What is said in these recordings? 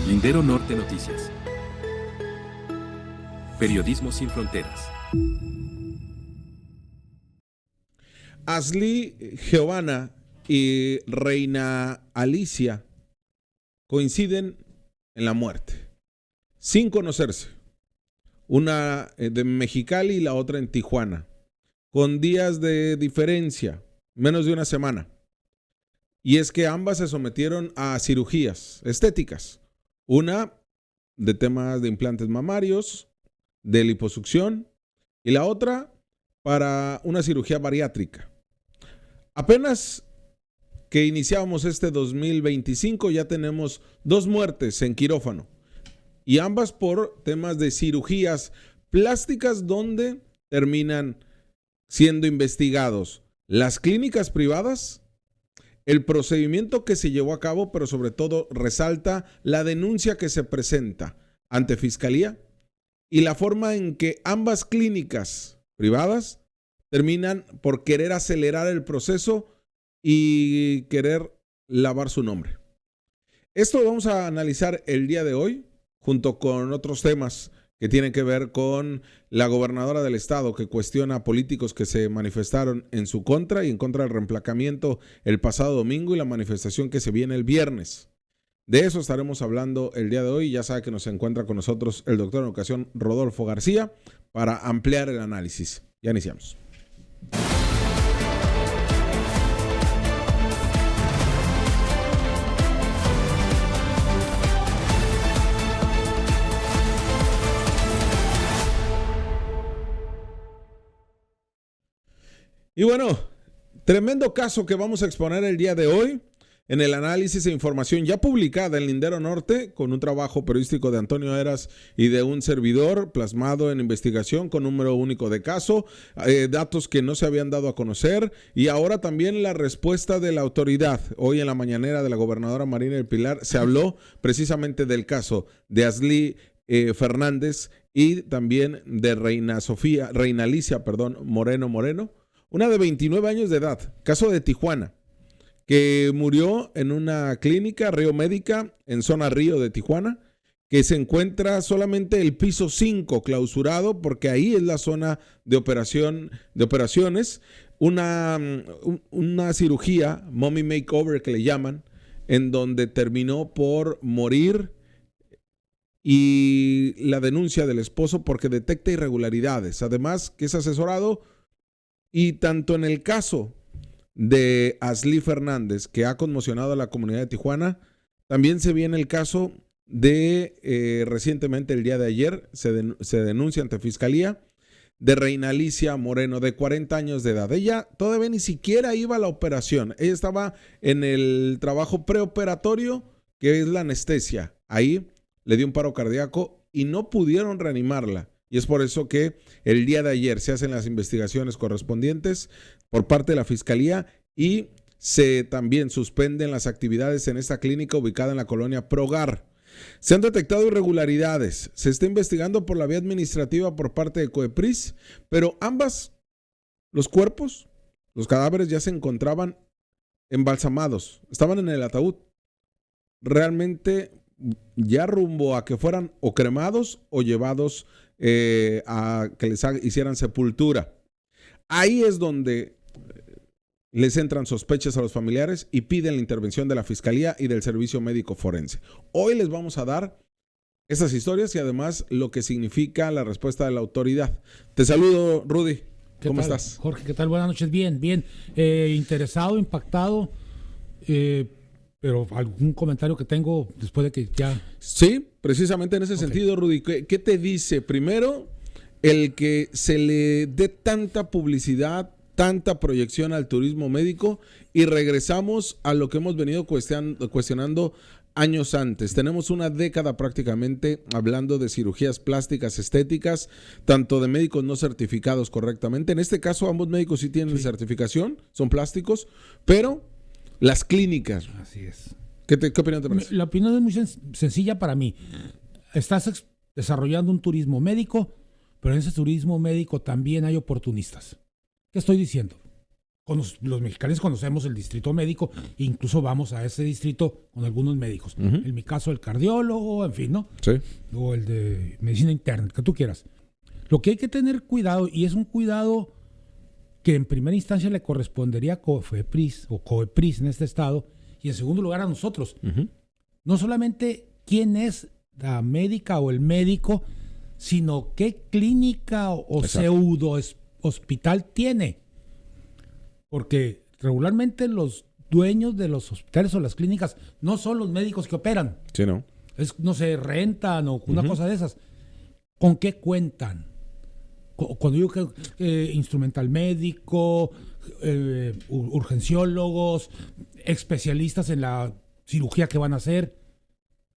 Lindero Norte Noticias. Periodismo sin fronteras. Ashley Giovanna y Reina Alicia coinciden en la muerte, sin conocerse. Una de Mexicali y la otra en Tijuana, con días de diferencia, menos de una semana. Y es que ambas se sometieron a cirugías estéticas. Una de temas de implantes mamarios, de liposucción, y la otra para una cirugía bariátrica. Apenas que iniciábamos este 2025 ya tenemos 2 muertes en quirófano, y ambas por temas de cirugías plásticas donde terminan siendo investigados las clínicas privadas, el procedimiento que se llevó a cabo, pero sobre todo resalta la denuncia que se presenta ante Fiscalía y la forma en que ambas clínicas privadas terminan por querer acelerar el proceso y querer lavar su nombre. Esto lo vamos a analizar el día de hoy, junto con otros temas que tienen que ver con la gobernadora del estado, que cuestiona a políticos que se manifestaron en su contra y en contra del reemplacamiento el pasado domingo, y la manifestación que se viene el viernes. De eso estaremos hablando el día de hoy. Ya sabe que nos encuentra con nosotros el doctor en educación Rodolfo García para ampliar el análisis. Ya iniciamos. Y bueno, tremendo caso que vamos a exponer el día de hoy en el análisis e información ya publicada en Lindero Norte, con un trabajo periodístico de Antonio Eras y de un servidor, plasmado en investigación con número único de caso, datos que no se habían dado a conocer, y ahora también la respuesta de la autoridad. Hoy en la mañanera de la gobernadora Marina del Pilar se habló precisamente del caso de Ashley Fernández y también de Reina Alicia Moreno, una de 29 años de edad, caso de Tijuana, que murió en una clínica Río Médica en zona Río de Tijuana, que se encuentra solamente el piso 5 clausurado, porque ahí es la zona de operaciones, una cirugía, mommy makeover que le llaman, en donde terminó por morir, y la denuncia del esposo porque detecta irregularidades, además que es asesorado. Y tanto en el caso de Ashley Fernández, que ha conmocionado a la comunidad de Tijuana, también se viene el caso de, recientemente el día de ayer, se denuncia ante Fiscalía, de Reina Alicia Moreno, de 40 años de edad. Ella todavía ni siquiera iba a la operación. Ella estaba en el trabajo preoperatorio, que es la anestesia. Ahí le dio un paro cardíaco y no pudieron reanimarla. Y es por eso que el día de ayer se hacen las investigaciones correspondientes por parte de la Fiscalía y se también suspenden las actividades en esta clínica ubicada en la colonia Progar. Se han detectado irregularidades. Se está investigando por la vía administrativa por parte de COEPRIS, pero los cuerpos, los cadáveres ya se encontraban embalsamados, estaban en el ataúd. Realmente ya rumbo a que fueran o cremados o llevados a que les hicieran sepultura. Ahí es donde les entran sospechas a los familiares y piden la intervención de la Fiscalía y del Servicio Médico Forense. Hoy les vamos a dar estas historias y además lo que significa la respuesta de la autoridad. Te saludo, Rudy. ¿Cómo estás? Jorge, ¿qué tal? Buenas noches. Bien. Interesado, impactado, pero algún comentario que tengo después de que ya... Sí, precisamente en ese sentido, Rudy. ¿Qué te dice? Primero, el que se le dé tanta publicidad, tanta proyección al turismo médico, y regresamos a lo que hemos venido cuestionando años antes. Tenemos una década prácticamente hablando de cirugías plásticas estéticas, tanto de médicos no certificados correctamente. En este caso, ambos médicos sí tienen certificación, son plásticos, pero las clínicas. Así es. ¿Qué opinión te parece? La opinión es muy sencilla para mí. Estás desarrollando un turismo médico, pero en ese turismo médico también hay oportunistas. ¿Qué estoy diciendo? los mexicanos conocemos el distrito médico, e incluso vamos a ese distrito con algunos médicos. En mi caso, el cardiólogo, en fin, ¿no? Sí. O el de medicina interna, el que tú quieras. Lo que hay que tener cuidado, y es un cuidado que en primera instancia le correspondería a COFEPRIS o COEPRIS en este estado, y en segundo lugar a nosotros. No solamente quién es la médica o el médico, sino qué clínica o pseudo hospital tiene. Porque regularmente los dueños de los hospitales o las clínicas no son los médicos que operan. Sí, ¿no? No sé, rentan o una cosa de esas. ¿Con qué cuentan? Cuando digo que instrumental médico, urgenciólogos, especialistas en cirugía que van a hacer.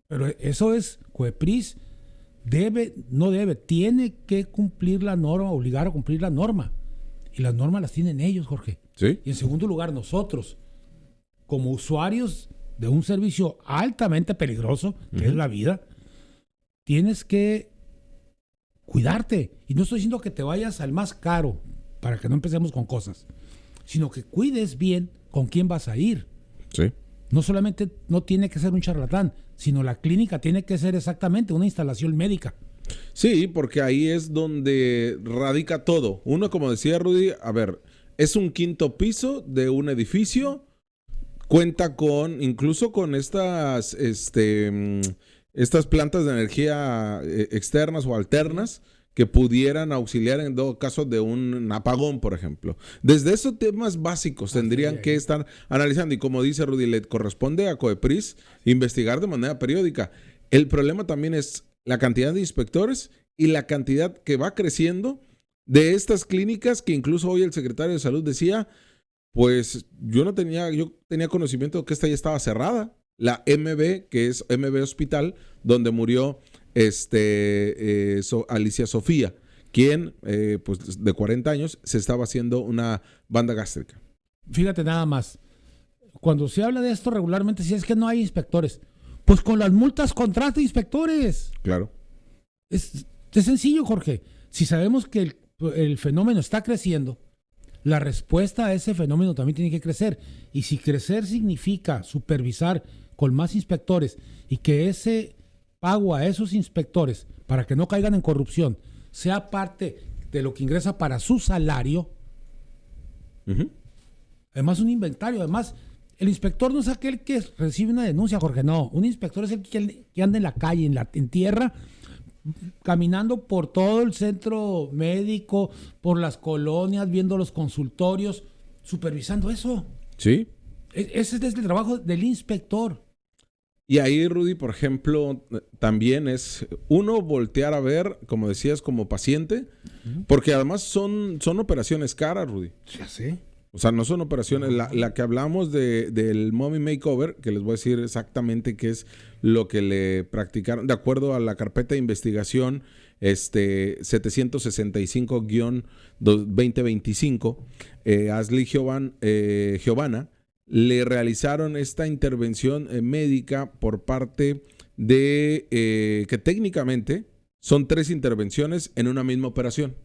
Pero eso es, COEPRIS tiene que cumplir la norma, obligar a cumplir la norma. Y las normas las tienen ellos, Jorge. Sí. Y en segundo lugar, nosotros, como usuarios de un servicio altamente peligroso, que es la vida, tienes que cuidarte. Y no estoy diciendo que te vayas al más caro, para que no empecemos con cosas, sino que cuides bien con quién vas a ir. Sí. No solamente no tiene que ser un charlatán, sino la clínica tiene que ser exactamente una instalación médica. Sí, porque ahí es donde radica todo. Uno, como decía Rudy, a ver, es un quinto piso de un edificio, cuenta incluso con estas plantas de energía externas o alternas que pudieran auxiliar en todo caso de un apagón, por ejemplo. Desde esos temas básicos tendrían que estar analizando, y como dice Rudy, le corresponde a COEPRIS investigar de manera periódica. El problema también es la cantidad de inspectores y la cantidad que va creciendo de estas clínicas, que incluso hoy el secretario de Salud decía, pues yo tenía conocimiento de que esta ya estaba cerrada. La MB, que es MB Hospital, donde murió Alicia Sofía, quien pues de 40 años se estaba haciendo una banda gástrica. Fíjate nada más, cuando se habla de esto regularmente, si es que no hay inspectores, pues con las multas contrata inspectores. Claro. Es sencillo, Jorge. Si sabemos que el fenómeno está creciendo, la respuesta a ese fenómeno también tiene que crecer. Y si crecer significa supervisar con más inspectores y que ese pago a esos inspectores para que no caigan en corrupción sea parte de lo que ingresa para su salario, además un inventario, además el inspector no es aquel que recibe una denuncia, Jorge, no, un inspector es el que anda en la calle, en tierra, caminando por todo el centro médico, por las colonias, viendo los consultorios, supervisando eso. Sí. Ese es el trabajo del inspector. Y ahí, Rudy, por ejemplo, también es uno voltear a ver, como decías, como paciente, porque además son operaciones caras, Rudy. Ya sé. O sea, no son operaciones. La que hablamos del Mommy Makeover, que les voy a decir exactamente qué es lo que le practicaron, de acuerdo a la carpeta de investigación 765-2025, Ashley Giovanna, le realizaron esta intervención médica por parte de que técnicamente son 3 intervenciones en una misma operación.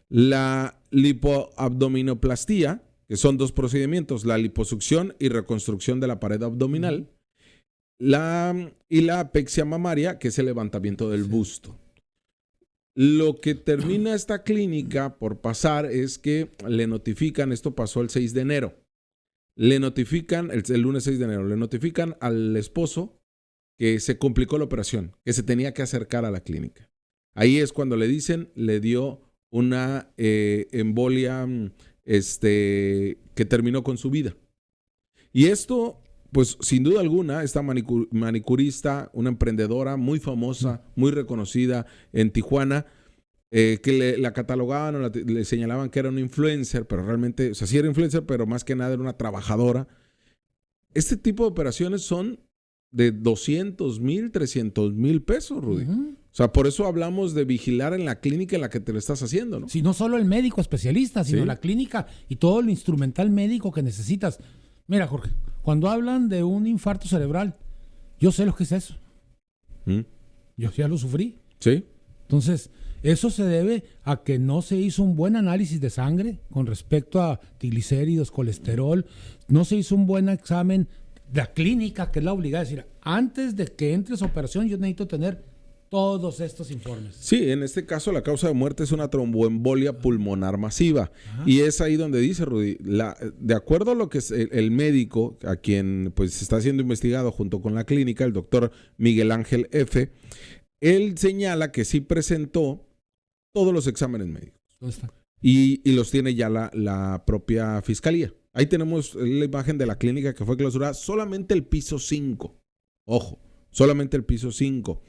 La lipoabdominoplastía, que son 2 procedimientos, la liposucción y reconstrucción de la pared abdominal, y la apexia mamaria, que es el levantamiento del busto. Lo que termina esta clínica por pasar es que le notifican, esto pasó el 6 de enero, le notifican, el lunes 6 de enero, le notifican al esposo que se complicó la operación, que se tenía que acercar a la clínica. Ahí es cuando le dicen, le dio una embolia que terminó con su vida. Y esto, pues sin duda alguna, esta manicurista, una emprendedora muy famosa, muy reconocida en Tijuana, que la catalogaban o le señalaban que era una influencer, pero realmente, o sea, sí era influencer, pero más que nada era una trabajadora. Este tipo de operaciones son de 200,000, 300,000 pesos, Rudy. O sea, por eso hablamos de vigilar en la clínica en la que te lo estás haciendo, ¿no? Sí, no solo el médico especialista, sino la clínica y todo el instrumental médico que necesitas. Mira, Jorge, cuando hablan de un infarto cerebral, yo sé lo que es eso. Yo ya lo sufrí. Sí. Entonces, Eso se debe a que no se hizo un buen análisis de sangre con respecto a triglicéridos, colesterol, no se hizo un buen examen de la clínica, que es la obligada. Es decir, antes de que entres a operación, yo necesito tener todos estos informes. Sí, en este caso la causa de muerte es una tromboembolia pulmonar masiva. Y es ahí donde dice Rudy, de acuerdo a lo que es el médico, a quien pues está siendo investigado junto con la clínica, el doctor Miguel Ángel F., él señala que sí presentó todos los exámenes médicos. ¿Dónde está? Y los tiene ya la propia fiscalía. Ahí tenemos la imagen de la clínica que fue clausurada, solamente el piso 5. Ojo, solamente el piso 5.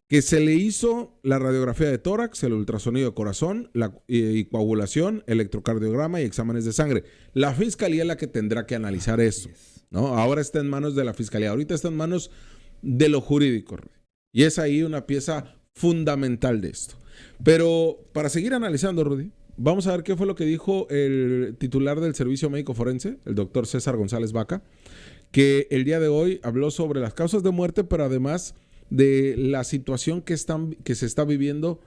Que se le hizo la radiografía de tórax, el ultrasonido de corazón, y coagulación, electrocardiograma y exámenes de sangre. La fiscalía es la que tendrá que analizar eso, ¿no? Ahora está en manos de la fiscalía, ahorita está en manos de lo jurídico. Y es ahí una pieza fundamental de esto. Pero para seguir analizando, Rudy, vamos a ver qué fue lo que dijo el titular del Servicio Médico Forense, el doctor César González Vaca, que el día de hoy habló sobre las causas de muerte, pero además de la situación que se está viviendo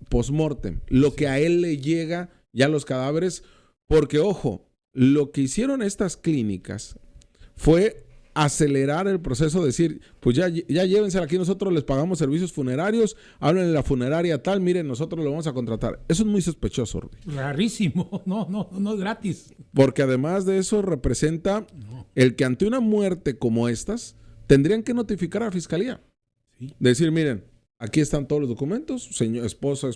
post-mortem, lo que a él le llega ya los cadáveres, porque ojo, lo que hicieron estas clínicas fue acelerar el proceso, decir, pues ya llévensela aquí, nosotros les pagamos servicios funerarios, hablen en la funeraria tal, miren, nosotros lo vamos a contratar. Eso es muy sospechoso, Rudy. Rarísimo, no es gratis. Porque además de eso representa el que ante una muerte como estas, tendrían que notificar a la fiscalía. Sí. Decir, miren, aquí están todos los documentos, señor, esposo,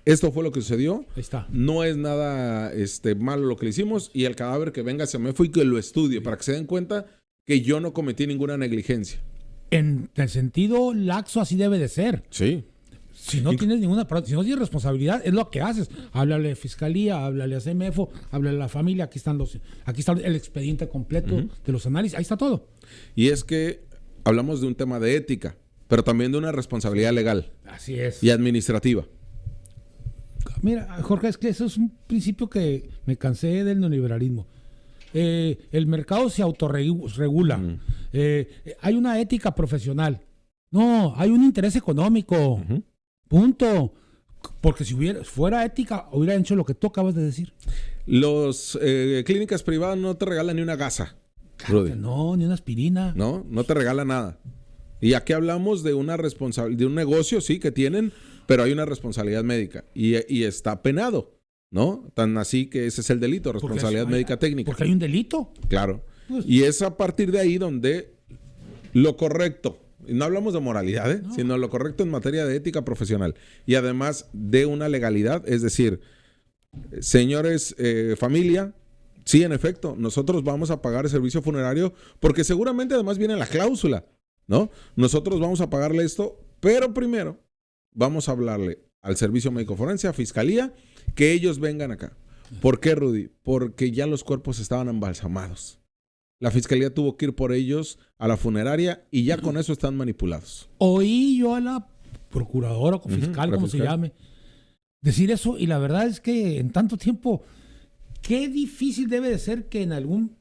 esto fue lo que sucedió. Ahí está. No es nada malo lo que le hicimos y el cadáver que venga se me fue y que lo estudie para que se den cuenta que yo no cometí ninguna negligencia. En el sentido laxo así debe de ser. Sí. Si no tienes si no tienes responsabilidad, es lo que haces. Háblale a fiscalía, háblale a CMFO, háblale a la familia, aquí está el expediente completo de los análisis, ahí está todo. Y es que hablamos de un tema de ética, pero también de una responsabilidad legal. Así es. Y administrativa. Mira, Jorge, es que eso es un principio que me cansé del neoliberalismo. El mercado se autorregula. Hay una ética profesional. No, hay un interés económico. Punto. Porque si fuera ética, hubiera hecho lo que tú acabas de decir. Los clínicas privadas no te regalan ni una gasa. Claro que no, ni una aspirina. No te regala nada. Y aquí hablamos de una de un negocio, sí, que tienen, pero hay una responsabilidad médica. Y está penado, ¿no? Tan así que ese es el delito, responsabilidad médica técnica. Porque hay un delito. Claro. Pues, y es a partir de ahí donde lo correcto, y no hablamos de moralidad, sino lo correcto en materia de ética profesional. Y además de una legalidad, es decir, señores, familia, sí, en efecto, nosotros vamos a pagar el servicio funerario porque seguramente además viene la cláusula, ¿no? Nosotros vamos a pagarle esto, pero primero vamos a hablarle al Servicio Médico Forense, a Fiscalía, que ellos vengan acá. ¿Por qué, Rudy? Porque ya los cuerpos estaban embalsamados. La Fiscalía tuvo que ir por ellos a la funeraria y ya con eso están manipulados. Oí yo a la procuradora o fiscal, como se llame, decir eso, y la verdad es que en tanto tiempo, qué difícil debe de ser que en algún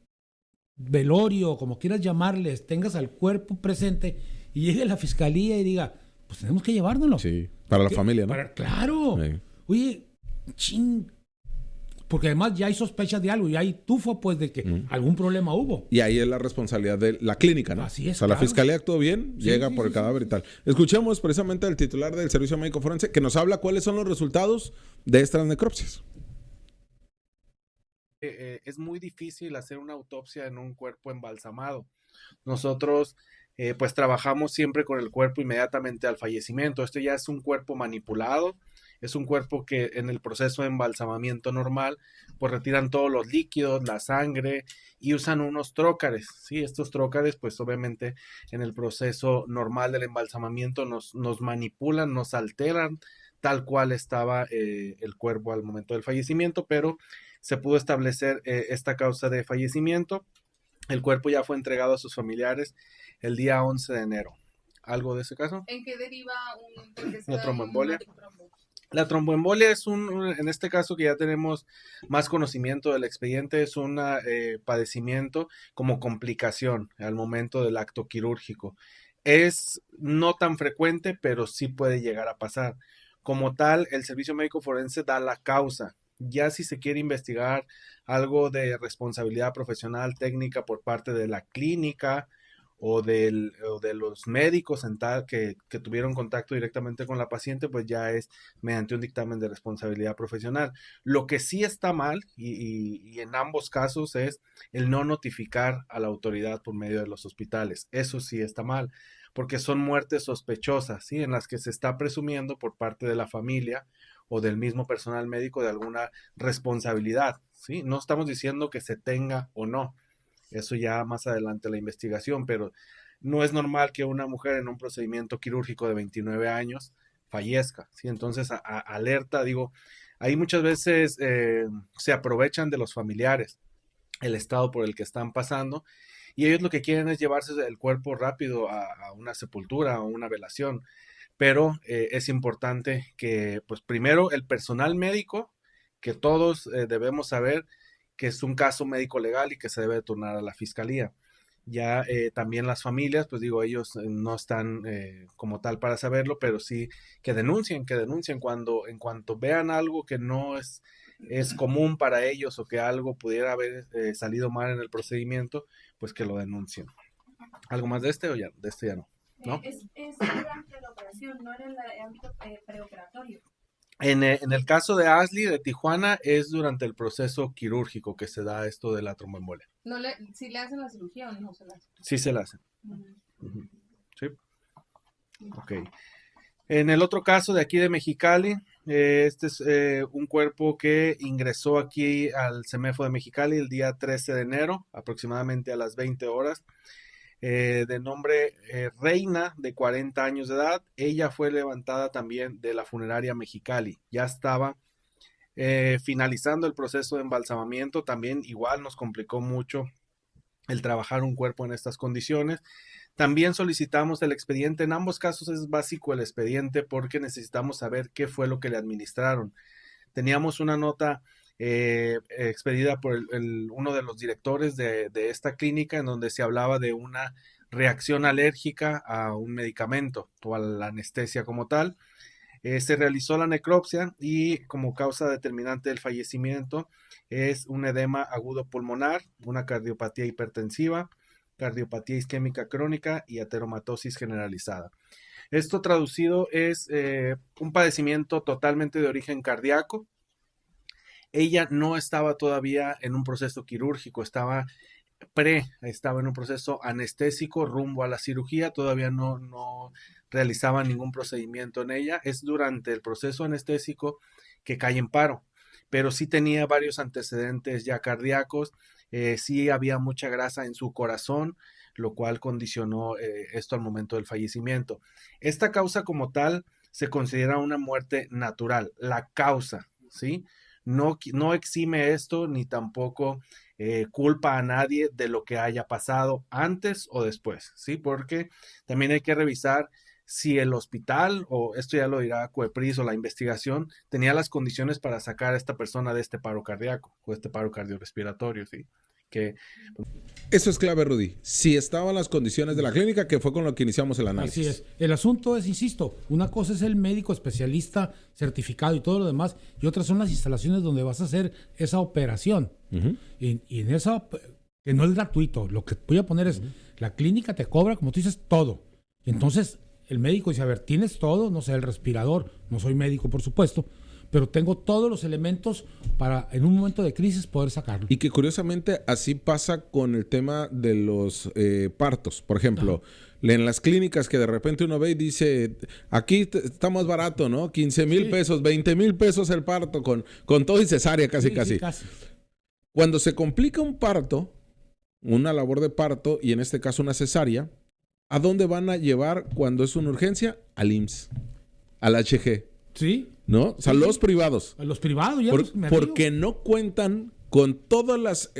velorio, como quieras llamarles, tengas al cuerpo presente y llegue la fiscalía y diga, pues tenemos que llevárnoslo. Sí, para la familia, ¿no? Claro. Sí. Oye, porque además ya hay sospechas de algo y hay tufo, pues, de que algún problema hubo. Y ahí es la responsabilidad de la clínica, ¿no? Así es. O sea, claro. La fiscalía actuó bien, llega por el cadáver y tal. Escuchemos precisamente al titular del Servicio Médico Forense que nos habla cuáles son los resultados de estas necropsias. Es muy difícil hacer una autopsia en un cuerpo embalsamado. Nosotros pues trabajamos siempre con el cuerpo inmediatamente al fallecimiento. Esto ya es un cuerpo manipulado, es un cuerpo que en el proceso de embalsamamiento normal pues retiran todos los líquidos, la sangre y usan unos trócares, ¿sí? Estos trócares pues obviamente en el proceso normal del embalsamamiento nos manipulan, nos alteran tal cual estaba el cuerpo al momento del fallecimiento, pero se pudo establecer esta causa de fallecimiento. El cuerpo ya fue entregado a sus familiares el día 11 de enero. ¿Algo de ese caso? ¿En qué deriva la tromboembolia? La tromboembolia es en este caso que ya tenemos más conocimiento del expediente, es un padecimiento como complicación al momento del acto quirúrgico. Es no tan frecuente, pero sí puede llegar a pasar. Como tal, el servicio médico forense da la causa. Ya si se quiere investigar algo de responsabilidad profesional técnica por parte de la clínica o de los médicos en tal que tuvieron contacto directamente con la paciente, pues ya es mediante un dictamen de responsabilidad profesional. Lo que sí está mal, y en ambos casos, es el no notificar a la autoridad por medio de los hospitales. Eso sí está mal, porque son muertes sospechosas, ¿sí? En las que se está presumiendo por parte de la familia o del mismo personal médico de alguna responsabilidad, ¿sí? No estamos diciendo que se tenga o no. Eso ya más adelante la investigación, pero no es normal que una mujer en un procedimiento quirúrgico de 29 años fallezca, ¿sí? Entonces, alerta, digo, ahí muchas veces se aprovechan de los familiares, el estado por el que están pasando, y ellos lo que quieren es llevarse el cuerpo rápido a una sepultura o una velación, pero es importante que, pues primero, el personal médico, que todos debemos saber que es un caso médico legal y que se debe turnar a la fiscalía. Ya también las familias, pues digo, ellos no están como tal para saberlo, pero sí que denuncien cuando, en cuanto vean algo que no es común para ellos o que algo pudiera haber salido mal en el procedimiento, pues que lo denuncien. ¿Algo más de este o ya? De este ya no. ¿No? Es durante la operación, no en el ámbito preoperatorio. En el caso de Ashley de Tijuana es durante el proceso quirúrgico que se da esto de la tromboembolia. ¿Si le hacen la cirugía o no se la hacen? Sí se la hacen. Uh-huh. Sí. Ok. En el otro caso de aquí de Mexicali, este es un cuerpo que ingresó aquí al CEMEFO de Mexicali el día 13 de enero, aproximadamente a las 20 horas. De nombre Reina, de 40 años de edad. Ella fue levantada también de la funeraria Mexicali. Ya estaba finalizando el proceso de embalsamamiento. También igual nos complicó mucho el trabajar un cuerpo en estas condiciones. También solicitamos el expediente. En ambos casos es básico el expediente porque necesitamos saber qué fue lo que le administraron. Teníamos una nota expedida por uno de los directores de esta clínica en donde se hablaba de una reacción alérgica a un medicamento o a la anestesia como tal. Se realizó la necropsia y como causa determinante del fallecimiento es un edema agudo pulmonar, una cardiopatía hipertensiva, cardiopatía isquémica crónica y ateromatosis generalizada. Esto traducido es un padecimiento totalmente de origen cardíaco. Ella no estaba todavía en un proceso quirúrgico, estaba en un proceso anestésico rumbo a la cirugía, todavía no realizaba ningún procedimiento en ella. Es durante el proceso anestésico que cae en paro, pero sí tenía varios antecedentes ya cardíacos, sí había mucha grasa en su corazón, lo cual condicionó esto al momento del fallecimiento. Esta causa como tal se considera una muerte natural, la causa, ¿sí? No exime esto ni tampoco culpa a nadie de lo que haya pasado antes o después, ¿sí? Porque también hay que revisar si el hospital, o esto ya lo dirá COEPRIS o la investigación, tenía las condiciones para sacar a esta persona de este paro cardíaco o este paro cardiorrespiratorio, ¿sí? Eso es clave, Rudy. Si estaban las condiciones de la clínica, que fue con lo que iniciamos el análisis. Así es. El asunto es, insisto, una cosa es el médico especialista certificado y todo lo demás, y otras son las instalaciones donde vas a hacer esa operación. Uh-huh. Y en esa, que no es gratuito, lo que voy a poner es, la clínica te cobra, como tú dices, todo. Entonces, el médico dice, a ver, ¿tienes todo? No sé, el respirador, no soy médico, por supuesto, pero tengo todos los elementos para en un momento de crisis poder sacarlo. Y que curiosamente así pasa con el tema de los partos. Por ejemplo, en las clínicas que de repente uno ve y dice, aquí está más barato, ¿no? 15,000 pesos, 20,000 pesos el parto con todo y cesárea casi. Sí, casi. Cuando se complica un parto, una labor de parto y en este caso una cesárea, ¿a dónde van a llevar cuando es una urgencia? Al IMSS, al HG. Sí. ¿No? O sea, los privados. A los privados, ya porque no cuentan con todas las...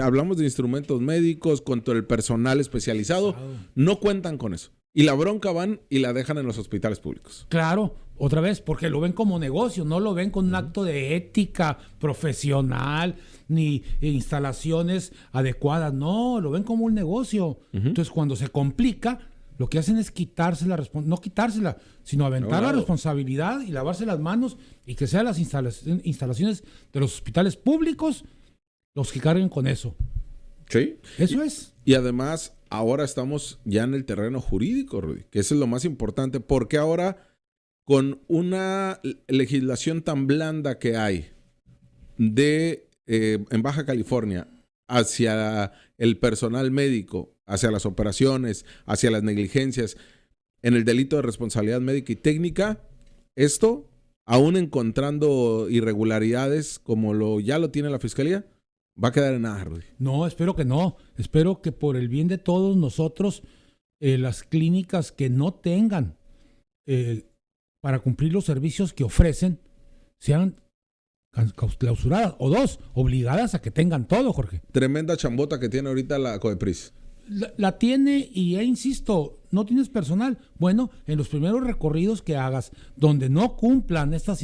hablamos de instrumentos médicos, con todo el personal especializado. No cuentan con eso. Y la bronca van y la dejan en los hospitales públicos. Claro, otra vez, porque lo ven como negocio, no lo ven con un acto de ética profesional, ni instalaciones adecuadas. No, lo ven como un negocio. Entonces, cuando se complica, lo que hacen es quitarse la responsabilidad, no quitársela, sino aventar la responsabilidad y lavarse las manos y que sean las instalaciones de los hospitales públicos los que carguen con eso. Sí. Eso es. Y además, ahora estamos ya en el terreno jurídico, Rudy, que eso es lo más importante, porque ahora, con una legislación tan blanda que hay en Baja California hacia el personal médico, hacia las operaciones, hacia las negligencias, en el delito de responsabilidad médica y técnica, esto, aún encontrando irregularidades como ya lo tiene la Fiscalía, va a quedar en nada, Rudy. No, espero que no. Espero que por el bien de todos nosotros, las clínicas que no tengan para cumplir los servicios que ofrecen, sean clausuradas, o dos, obligadas a que tengan todo, Jorge. Tremenda chambota que tiene ahorita la COEPRIS. La tiene y insisto, no tienes personal. Bueno, en los primeros recorridos que hagas, donde no cumplan estas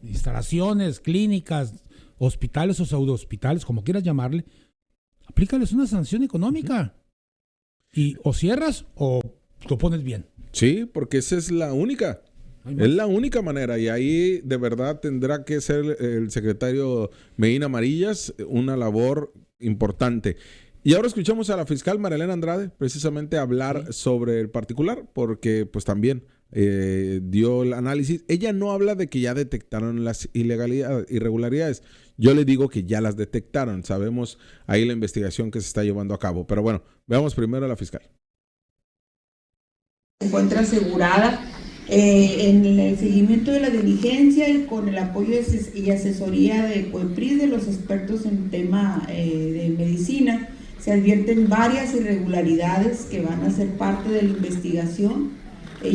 instalaciones, clínicas, hospitales o pseudo-hospitales, como quieras llamarle, aplícales una sanción económica. Y o cierras o lo pones bien. Sí, porque esa es la única. Es la única manera. Y ahí de verdad tendrá que ser el secretario Medina Amarillas una labor importante. Y ahora escuchamos a la fiscal María Andrade precisamente hablar sobre el particular, porque pues también dio el análisis. Ella no habla de que ya detectaron las irregularidades. Yo le digo que ya las detectaron. Sabemos ahí la investigación que se está llevando a cabo. Pero bueno, veamos primero a la fiscal. Se encuentra asegurada en el seguimiento de la diligencia y con el apoyo y asesoría de COEPRIS, de los expertos en tema de medicina. Se advierten varias irregularidades que van a ser parte de la investigación.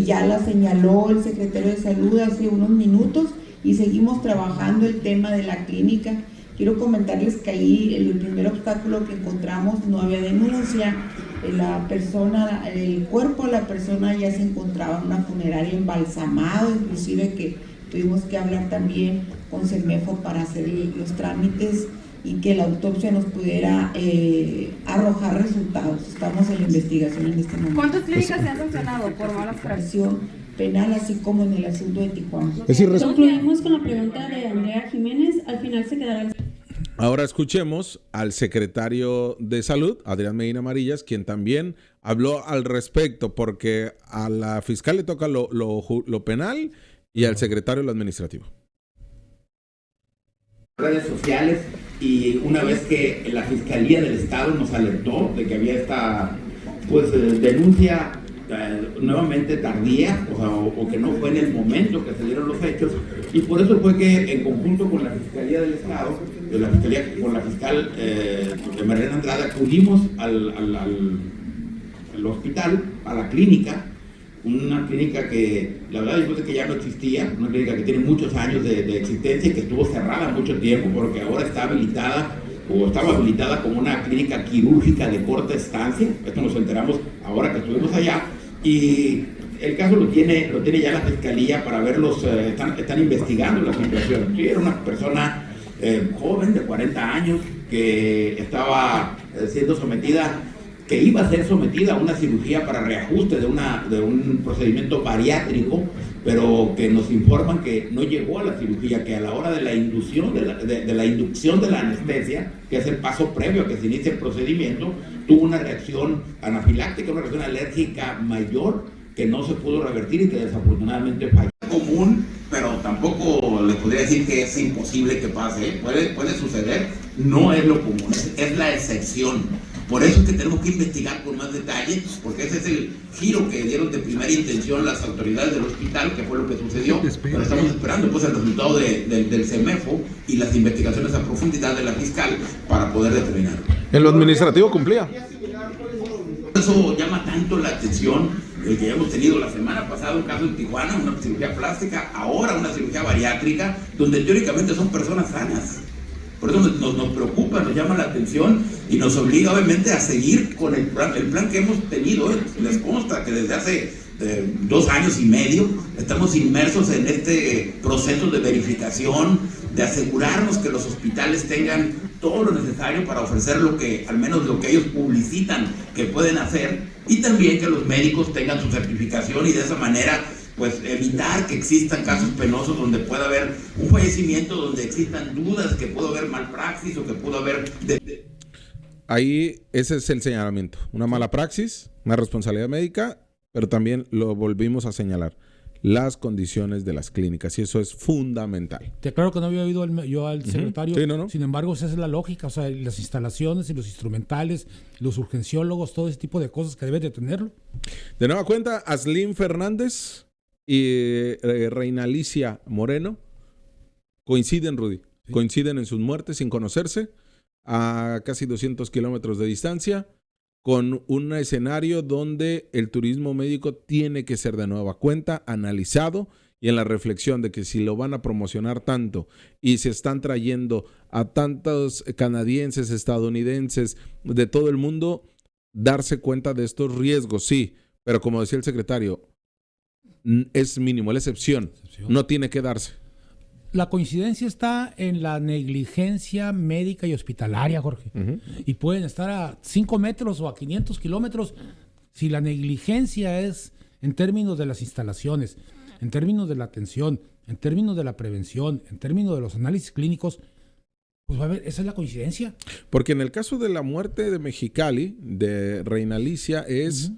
Ya la señaló el secretario de Salud hace unos minutos y seguimos trabajando el tema de la clínica. Quiero comentarles que ahí el primer obstáculo que encontramos, no había denuncia. El cuerpo de la persona ya se encontraba en una funeraria embalsamado, inclusive que tuvimos que hablar también con CEMEFO para hacer los trámites y que la autopsia nos pudiera arrojar resultados. Estamos en la investigación en este momento. ¿Cuántas clínicas se han sancionado por malas prácticas penal, así como en el asunto de Tijuana? Concluimos con la pregunta de Andrea Jiménez. Al final se quedará el... Ahora escuchemos al secretario de Salud, Adrián Medina Amarillas, quien también habló al respecto, porque a la fiscal le toca lo penal y al secretario lo administrativo. Redes sociales, y una vez que la Fiscalía del Estado nos alertó de que había esta denuncia nuevamente tardía, o que no fue en el momento que se dieron los hechos, y por eso fue que en conjunto con la Fiscalía del Estado, con la fiscal María Andrade, acudimos al hospital, a la clínica, una clínica que la verdad yo pensé que ya no existía, una clínica que tiene muchos años de existencia y que estuvo cerrada mucho tiempo, porque ahora está habilitada o estaba habilitada como una clínica quirúrgica de corta estancia. Esto nos enteramos ahora que estuvimos allá, y el caso lo tiene ya la Fiscalía para verlos, están investigando la situación. Sí, era una persona joven de 40 años que estaba siendo sometida, que iba a ser sometida a una cirugía para reajuste de un procedimiento bariátrico, pero que nos informan que no llegó a la cirugía, que a la hora de la inducción de la anestesia, que es el paso previo a que se inicie el procedimiento, tuvo una reacción anafiláctica, una reacción alérgica mayor que no se pudo revertir y que desafortunadamente falló. Común, pero tampoco le podría decir que es imposible que pase. Puede suceder, no es lo común, es la excepción. Por eso es que tenemos que investigar con más detalle, porque ese es el giro que dieron de primera intención las autoridades del hospital, que fue lo que sucedió. Pero estamos esperando pues el resultado del CEMEFO y las investigaciones a profundidad de la fiscal para poder determinarlo. ¿En lo administrativo cumplía? Por eso llama tanto la atención el que ya hemos tenido la semana pasada un caso en Tijuana, una cirugía plástica, ahora una cirugía bariátrica, donde teóricamente son personas sanas. Por eso nos preocupa, nos llama la atención y nos obliga obviamente a seguir con el plan que hemos tenido. Les consta que desde hace 2 años y medio estamos inmersos en este proceso de verificación, de asegurarnos que los hospitales tengan todo lo necesario para ofrecer lo que, al menos lo que ellos publicitan que pueden hacer, y también que los médicos tengan su certificación y de esa manera pues evitar que existan casos penosos donde pueda haber un fallecimiento, donde existan dudas que pudo haber malpraxis o que pudo haber... Ahí ese es el señalamiento. Una mala praxis, una responsabilidad médica, pero también lo volvimos a señalar. Las condiciones de las clínicas, y eso es fundamental. Te aclaro que no había oído yo al secretario. Sí, no. Sin embargo, esa es la lógica. O sea, las instalaciones y los instrumentales, los urgenciólogos, todo ese tipo de cosas que deben de tenerlo. De nueva cuenta, Aslin Fernández y Reina Alicia Moreno coinciden, Rudy. Sí. Coinciden en sus muertes sin conocerse, a casi 200 kilómetros de distancia, con un escenario donde el turismo médico tiene que ser de nueva cuenta analizado, y en la reflexión de que si lo van a promocionar tanto y se están trayendo a tantos canadienses, estadounidenses, de todo el mundo, darse cuenta de estos riesgos, sí, pero como decía el secretario, es mínimo, es la excepción, no tiene que darse. La coincidencia está en la negligencia médica y hospitalaria, Jorge. Y pueden estar a 5 metros o a 500 kilómetros. Si la negligencia es en términos de las instalaciones, en términos de la atención, en términos de la prevención, en términos de los análisis clínicos, pues va a haber, esa es la coincidencia. Porque en el caso de la muerte de Mexicali, de Reina Alicia, es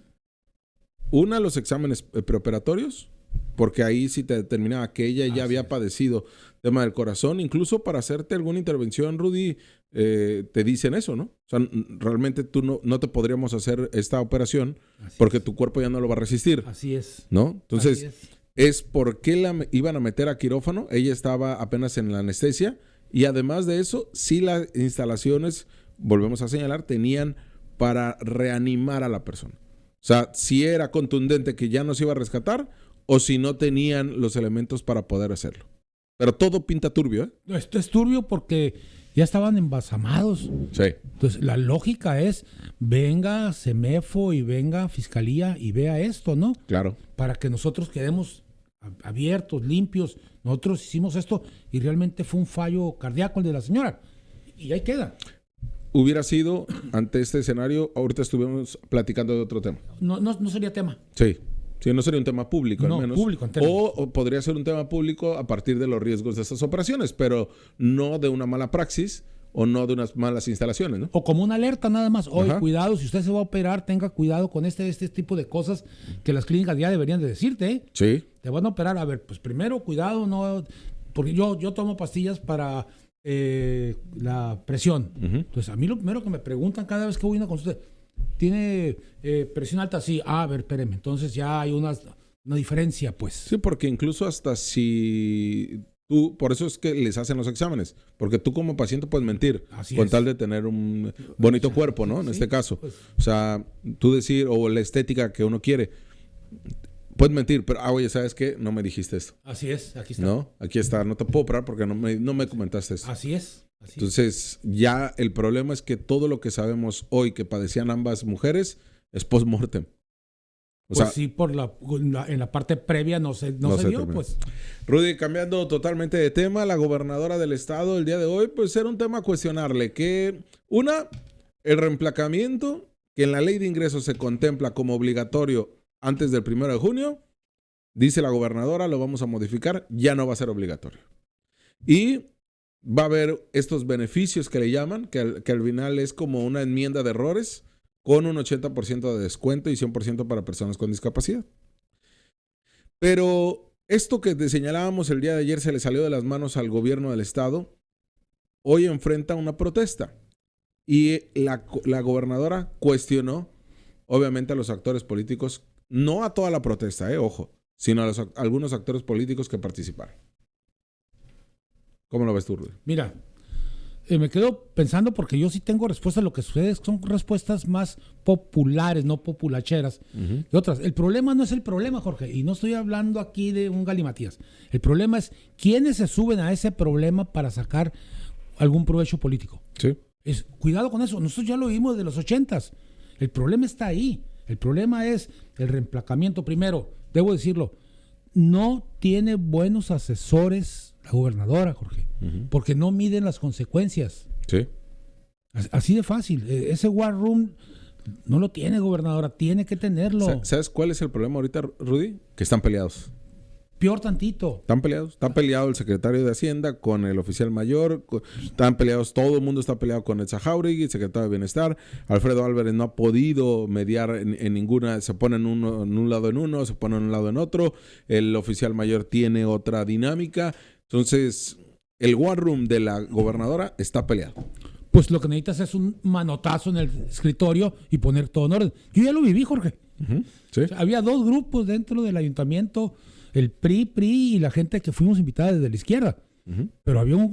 una, los exámenes preoperatorios, porque ahí sí te determinaba que ella ya había padecido tema del corazón. Incluso para hacerte alguna intervención, Rudy, te dicen eso, ¿no? O sea, realmente tú no te podríamos hacer esta operación porque tu cuerpo ya no lo va a resistir. Así es. ¿No? Entonces, es porque la iban a meter a quirófano. Ella estaba apenas en la anestesia, y además de eso, sí las instalaciones, volvemos a señalar, tenían para reanimar a la persona. O sea, si era contundente que ya no se iba a rescatar, o si no tenían los elementos para poder hacerlo. Pero todo pinta turbio, ¿eh? Esto es turbio porque ya estaban embalsamados. Sí. Entonces, la lógica es, venga Semefo y venga Fiscalía y vea esto, ¿no? Claro. Para que nosotros quedemos abiertos, limpios. Nosotros hicimos esto y realmente fue un fallo cardíaco el de la señora. Y ahí queda. Hubiera sido, ante este escenario, ahorita estuvimos platicando de otro tema. No sería tema. Sí. Sí, no sería un tema público, al menos. Público, o podría ser un tema público a partir de los riesgos de estas operaciones, pero no de una mala praxis o no de unas malas instalaciones, ¿no? O como una alerta nada más. Oye, cuidado, si usted se va a operar, tenga cuidado con este tipo de cosas que las clínicas ya deberían de decirte, ¿eh? Sí. Te van a operar, a ver, pues primero, cuidado, no, porque yo tomo pastillas para la presión. Entonces, a mí lo primero que me preguntan cada vez que voy a una consulta, ¿tiene presión alta? Sí. A ver, espéreme. Entonces ya hay una diferencia, pues. Sí, porque incluso hasta si tú, por eso es que les hacen los exámenes, porque tú como paciente puedes mentir con tal de tener un bonito cuerpo, ¿no? En este caso. Pues. O sea, tú decir, o la estética que uno quiere, puedes mentir, pero, oye, ¿sabes qué? No me dijiste esto. Así es, aquí está. No, aquí está, no te puedo operar porque no me comentaste eso. Así es. Entonces, ya el problema es que todo lo que sabemos hoy que padecían ambas mujeres es post-mortem. Pues sea, sí, en la parte previa no se dio, pues. Rudy, cambiando totalmente de tema, la gobernadora del estado el día de hoy, pues era un tema a cuestionarle, que el reemplacamiento, que en la ley de ingresos se contempla como obligatorio antes del 1 de junio, dice la gobernadora, lo vamos a modificar, ya no va a ser obligatorio. Y va a haber estos beneficios que le llaman, que al final es como una enmienda de errores, con un 80% de descuento y 100% para personas con discapacidad. Pero esto que te señalábamos el día de ayer se le salió de las manos al gobierno del estado, hoy enfrenta una protesta. Y la gobernadora cuestionó, obviamente, a los actores políticos, no a toda la protesta, ojo, sino a algunos actores políticos que participaron. ¿Cómo lo ves tú, Rudy? Mira, me quedo pensando porque yo sí tengo respuestas. Lo que sucede son respuestas más populares, no populacheras, que otras. El problema no es el problema, Jorge, y no estoy hablando aquí de un galimatías. El problema es quiénes se suben a ese problema para sacar algún provecho político. Sí. Cuidado con eso. Nosotros ya lo vimos de los 80s. El problema está ahí. El problema es el reemplacamiento. Primero, debo decirlo, no tiene buenos asesores la gobernadora, Jorge, porque no miden las consecuencias. Sí. Así de fácil. Ese War Room no lo tiene, gobernadora. Tiene que tenerlo. ¿Sabes cuál es el problema ahorita, Rudy? Que están peleados. Peor tantito. Están peleados. Está peleado el secretario de Hacienda con el oficial mayor. Están peleados. Todo el mundo está peleado con Edsa Jauregui, el secretario de Bienestar. Alfredo Álvarez no ha podido mediar en ninguna. Se pone en un lado en uno, se pone en un lado en otro. El oficial mayor tiene otra dinámica. Entonces, el War Room de la gobernadora está peleado. Pues lo que necesitas es un manotazo en el escritorio y poner todo en orden. Yo ya lo viví, Jorge. Uh-huh. ¿Sí? O sea, había dos grupos dentro del ayuntamiento, el PRI y la gente que fuimos invitada desde la izquierda. Uh-huh. Pero había un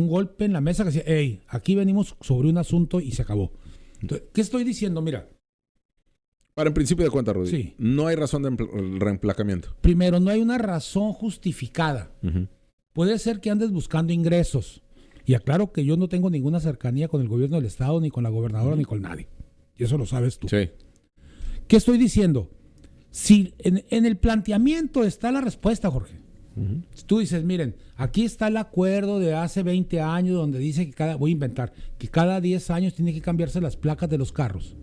golpe en la mesa que decía, hey, aquí venimos sobre un asunto y se acabó. Entonces, ¿qué estoy diciendo? Mira. Para en principio de cuentas, Rudy, sí. No hay razón de reemplacamiento. Primero, no hay una razón justificada. Uh-huh. Puede ser que andes buscando ingresos. Y aclaro que yo no tengo ninguna cercanía con el gobierno del estado, ni con la gobernadora, ni con nadie. Y eso lo sabes tú. Sí. ¿Qué estoy diciendo? Si en el planteamiento está la respuesta, Jorge. Uh-huh. Si tú dices, miren, aquí está el acuerdo de hace 20 años donde dice que voy a inventar, que cada 10 años tiene que cambiarse las placas de los carros.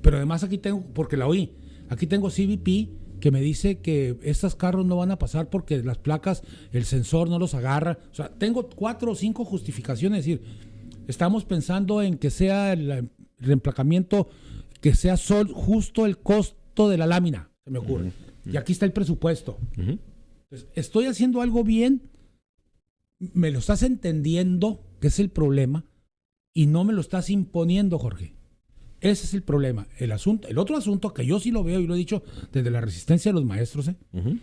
Pero además aquí tengo, porque la oí, aquí tengo CBP que me dice que estos carros no van a pasar porque las placas, el sensor no los agarra. O sea, tengo 4 o 5 justificaciones. Es decir, estamos pensando en que sea el reemplacamiento, que sea justo el costo de la lámina, se me ocurre. Uh-huh. Y aquí está el presupuesto. Uh-huh. Entonces, estoy haciendo algo bien, me lo estás entendiendo, que es el problema, y no me lo estás imponiendo, Jorge. Ese es el problema. El otro asunto que yo sí lo veo y lo he dicho desde la resistencia de los maestros, uh-huh.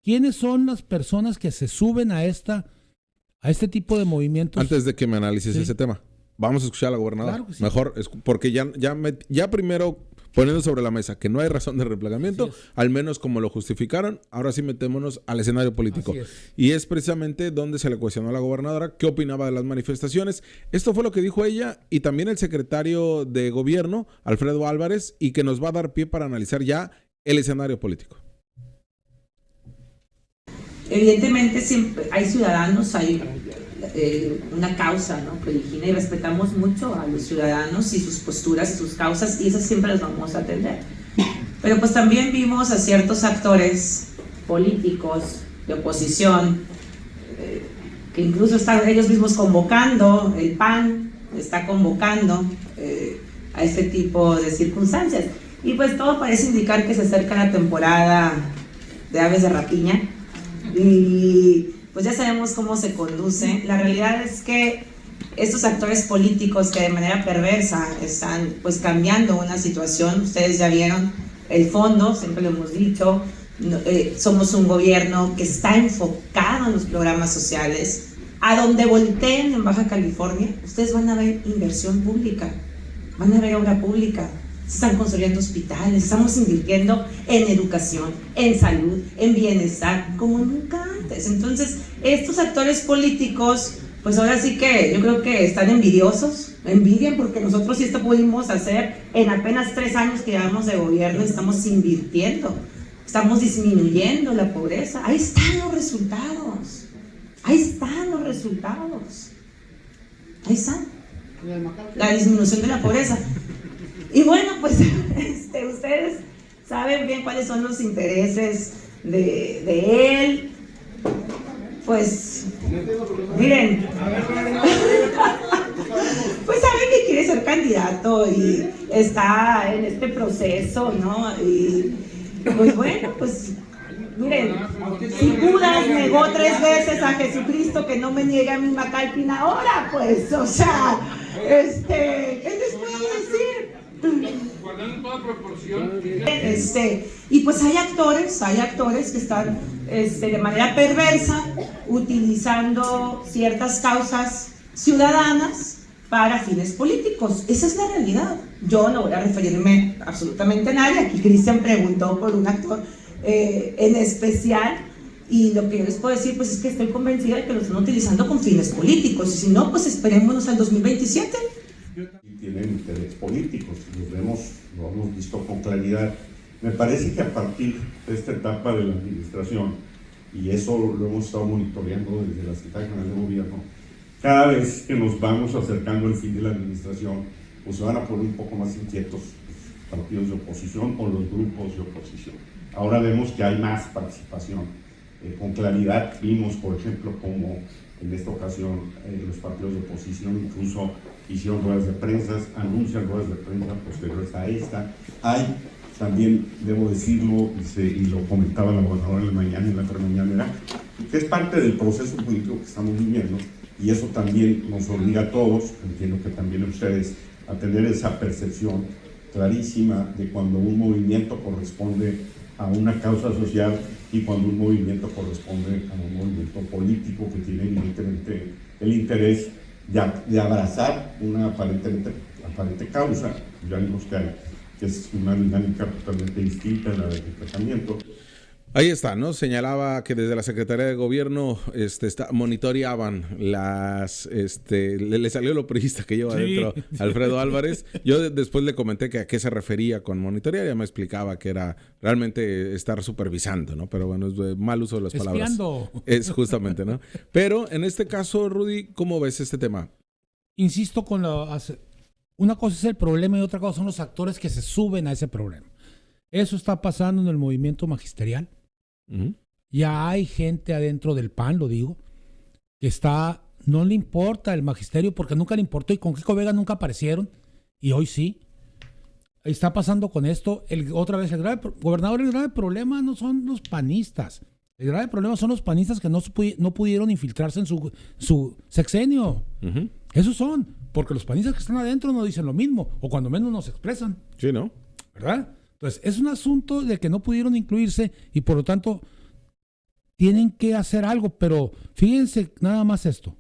¿Quiénes son las personas que se suben a este tipo de movimientos? Antes de que me analices ese tema, vamos a escuchar a la gobernadora. Claro que sí. Mejor, porque ya primero poniendo sobre la mesa que no hay razón de reemplazamiento, al menos como lo justificaron, ahora sí metémonos al escenario político. Y es precisamente donde se le cuestionó a la gobernadora qué opinaba de las manifestaciones. Esto fue lo que dijo ella y también el secretario de gobierno, Alfredo Álvarez, y que nos va a dar pie para analizar ya el escenario político. Evidentemente siempre hay ciudadanos, hay una causa, ¿no?, que origina, y respetamos mucho a los ciudadanos y sus posturas y sus causas, y esas siempre las vamos a atender. Pero pues también vimos a ciertos actores políticos de oposición que incluso están ellos mismos convocando, el PAN está convocando a este tipo de circunstancias. Y pues todo parece indicar que se acerca la temporada de aves de rapiña, y pues ya sabemos cómo se conduce. La realidad es que estos actores políticos que de manera perversa están pues cambiando una situación, ustedes ya vieron el fondo, siempre lo hemos dicho, somos un gobierno que está enfocado en los programas sociales. A donde volteen en Baja California, ustedes van a ver inversión pública, van a ver obra pública. Se están construyendo hospitales, estamos invirtiendo en educación, en salud, en bienestar, como nunca antes. Entonces, estos actores políticos, pues ahora sí que yo creo que están envidiosos, envidian porque nosotros sí esto pudimos hacer en apenas 3 años que llevamos de gobierno, estamos invirtiendo, estamos disminuyendo la pobreza. Ahí están los resultados, ahí están los resultados, ahí están, la disminución de la pobreza. Y bueno, pues ustedes saben bien cuáles son los intereses de él. Pues, miren, pues saben que quiere ser candidato y está en este proceso, ¿no? Y pues bueno, pues miren, si Judas negó 3 veces a Jesucristo, que no me niegue a mi Macalpin ahora, pues, o sea, ¿qué les puedo decir? Guardando toda proporción. Y pues hay actores que están de manera perversa utilizando ciertas causas ciudadanas para fines políticos. Esa es la realidad. Yo no voy a referirme absolutamente a nadie. Aquí Cristian preguntó por un actor en especial, y lo que yo les puedo decir pues es que estoy convencida de que lo están utilizando con fines políticos, y si no, pues esperémonos al 2027. Y tienen interés políticos, lo hemos visto con claridad. Me parece que a partir de esta etapa de la administración, y eso lo hemos estado monitoreando desde la Secretaría General de Gobierno, cada vez que nos vamos acercando al fin de la administración, pues se van a poner un poco más inquietos los partidos de oposición o los grupos de oposición. Ahora vemos que hay más participación. Con claridad vimos, por ejemplo, como en esta ocasión los partidos de oposición incluso hicieron ruedas de prensa, anuncian ruedas de prensa posteriores a esta. Hay también, debo decirlo, y lo comentaba la gobernadora en la mañana, en la mañanera, que es parte del proceso político que estamos viviendo, y eso también nos obliga a todos, entiendo que también a ustedes, a tener esa percepción clarísima de cuando un movimiento corresponde a una causa social y cuando un movimiento corresponde a un movimiento político que tiene evidentemente el interés de abrazar una aparente causa. Ya vimos que es una dinámica totalmente distinta a la del tratamiento. Ahí está, ¿no? Señalaba que desde la Secretaría de Gobierno monitoreaban las... le salió lo priista que lleva adentro Alfredo Álvarez. Yo después le comenté que a qué se refería con monitorear. Ya me explicaba que era realmente estar supervisando, ¿no? Pero bueno, es mal uso de las palabras. Espiando. Es justamente, ¿no? Pero en este caso, Rudy, ¿cómo ves este tema? Insisto con una cosa es el problema y otra cosa son los actores que se suben a ese problema. Eso está pasando en el movimiento magisterial. Uh-huh. Ya hay gente adentro del PAN, lo digo, que no le importa el magisterio porque nunca le importó y con Kiko Vega nunca aparecieron y hoy sí. Está pasando con esto. Otra vez, el grave problema no son los panistas. El grave problema son los panistas que no pudieron infiltrarse en su sexenio. Uh-huh. Esos son, porque los panistas que están adentro no dicen lo mismo o cuando menos nos expresan. Sí, ¿no? ¿Verdad? Entonces, es un asunto de que no pudieron incluirse y por lo tanto tienen que hacer algo, pero fíjense nada más esto.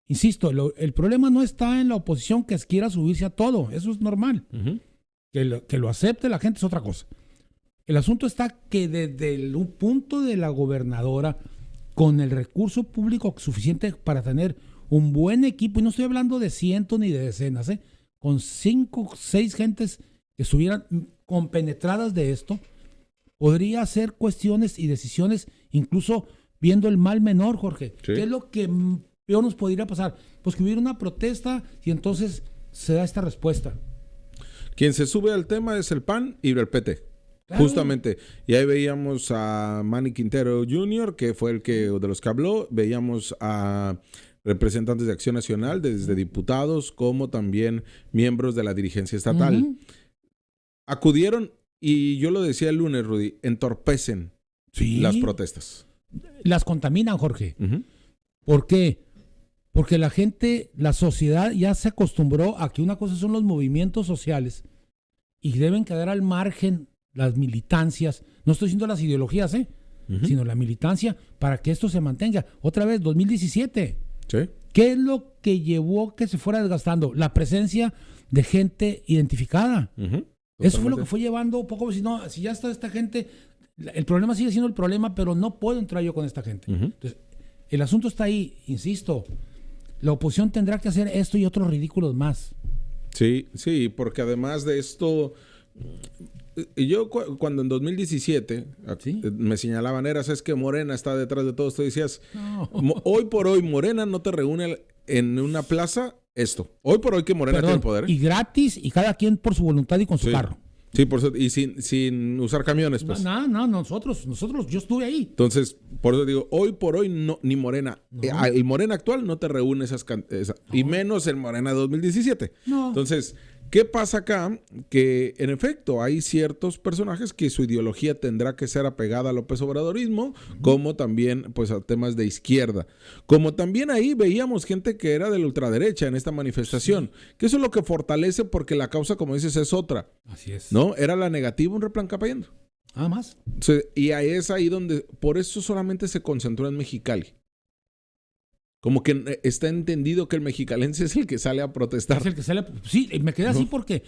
Insisto, el problema no está en la oposición que quiera subirse a todo, eso es normal. Uh-huh. Que lo acepte la gente es otra cosa. El asunto está que desde el punto de la gobernadora, con el recurso público suficiente para tener un buen equipo, y no estoy hablando de cientos ni de decenas, con 5, 6 gentes que estuvieran compenetradas de esto, podría hacer cuestiones y decisiones, incluso viendo el mal menor, Jorge. Sí. ¿Qué es lo que peor nos podría pasar? Pues que hubiera una protesta y entonces se da esta respuesta. Quien se sube al tema es el PAN y el PT. Claro. Justamente. Y ahí veíamos a Manny Quintero Jr., que fue de los que habló. Veíamos a representantes de Acción Nacional, desde diputados, como también miembros de la dirigencia estatal. Uh-huh. Acudieron, y yo lo decía el lunes, Rudy, entorpecen las protestas. Las contaminan, Jorge. Uh-huh. ¿Por qué? Porque la gente, la sociedad ya se acostumbró a que una cosa son los movimientos sociales y deben quedar al margen las militancias. No estoy diciendo las ideologías, uh-huh, sino la militancia para que esto se mantenga. Otra vez, 2017. Sí. ¿Qué es lo que llevó que se fuera desgastando? La presencia de gente identificada. Uh-huh. Eso fue lo que fue llevando poco. Si ya está esta gente, el problema sigue siendo el problema, pero no puedo entrar yo con esta gente. Uh-huh. Entonces, el asunto está ahí, insisto. La oposición tendrá que hacer esto y otros ridículos más. Sí, porque además de esto, yo cuando en 2017 ¿sí? me señalaban, es que Morena está detrás de todo esto, decías, no. Hoy por hoy Morena no te reúne en una plaza esto. Hoy por hoy que Morena tiene poder. Y gratis y cada quien por su voluntad y con su carro. Sí, por eso, y sin usar camiones, pues. No, nosotros, yo estuve ahí. Entonces, por eso digo, hoy por hoy no, ni Morena. No. El Morena actual no te reúne y menos el Morena 2017. No. Entonces, ¿qué pasa acá? Que en efecto hay ciertos personajes que su ideología tendrá que ser apegada al López Obradorismo, uh-huh, como también pues a temas de izquierda. Como también ahí veíamos gente que era de la ultraderecha en esta manifestación, sí, que eso es lo que fortalece porque la causa, como dices, es otra. Así es. ¿No? Era la negativa, un replan capayendo. Nada más. Y ahí es ahí donde, por eso solamente se concentró en Mexicali. Como que está entendido que el mexicalense es el que sale a protestar. Es el que sale. Sí, me quedé así porque